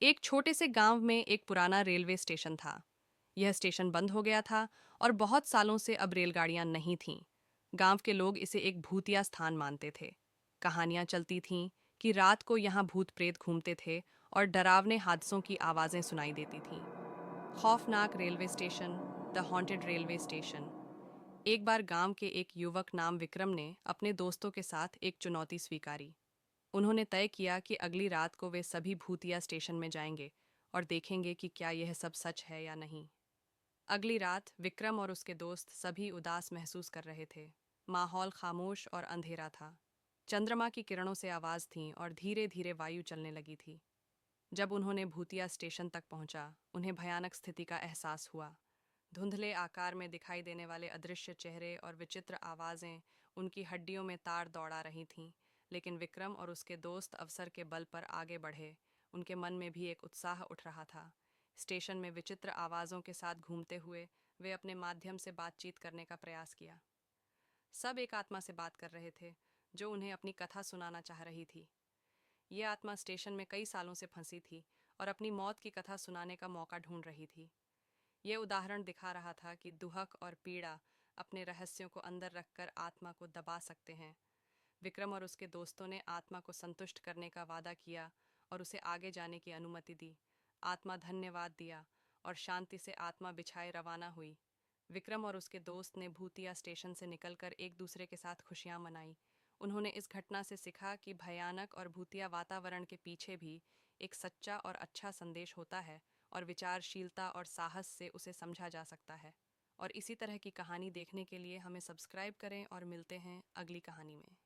एक छोटे से गांव में एक पुराना रेलवे स्टेशन था। यह स्टेशन बंद हो गया था और बहुत सालों से अब रेलगाड़ियां नहीं थीं। गांव के लोग इसे एक भूतिया स्थान मानते थे। कहानियां चलती थीं कि रात को यहाँ भूत प्रेत घूमते थे और डरावने हादसों की आवाजें सुनाई देती थीं। खौफनाक railway station, the haunted railway station. एक बार गांव के एक युवक नाम विक्रम ने अपने दोस्तों के साथ एक चुनौती स्वीकारी। उन्होंने तय किया कि अगली रात को वे सभी भूतिया स्टेशन में जाएंगे और देखेंगे कि क्या यह सब सच है या नहीं। अगली रात विक्रम और उसके दोस्त सभी उदास महसूस कर रहे थे। माहौल खामोश और अंधेरा था। चंद्रमा की किरणों से आवाज थी और धीरे धीरे वायु चलने लगी थी। जब उन्होंने भूतिया स्टेशन तक पहुंचा, उन्हें भयानक स्थिति का एहसास हुआ। धुंधले आकार में दिखाई देने वाले अदृश्य चेहरे और विचित्र आवाजें उनकी हड्डियों में तार दौड़ा रही थीं। लेकिन विक्रम और उसके दोस्त अवसर के बल पर आगे बढ़े। उनके मन में भी एक उत्साह उठ रहा था। स्टेशन में विचित्र आवाजों के साथ घूमते हुए वे अपने माध्यम से बातचीत करने का प्रयास किया। सब एक आत्मा से बात कर रहे थे जो उन्हें अपनी कथा सुनाना चाह रही थी। ये आत्मा स्टेशन में कई सालों से फंसी थी और अपनी मौत की कथा सुनाने का मौका ढूंढ रही थी। यह उदाहरण दिखा रहा था कि दुहक और पीड़ा अपने रहस्यों को अंदर रखकर आत्मा को दबा सकते हैं। विक्रम और उसके दोस्तों ने आत्मा को संतुष्ट करने का वादा किया और उसे आगे जाने की अनुमति दी। आत्मा धन्यवाद दिया और शांति से आत्मा बिछाए रवाना हुई। विक्रम और उसके दोस्त ने भूतिया स्टेशन से निकलकर एक दूसरे के साथ खुशियां मनाई। उन्होंने इस घटना से सीखा कि भयानक और भूतिया वातावरण के पीछे भी एक सच्चा और अच्छा संदेश होता है और विचारशीलता और साहस से उसे समझा जा सकता है। और इसी तरह की कहानी देखने के लिए हमें सब्सक्राइब करें और मिलते हैं अगली कहानी में।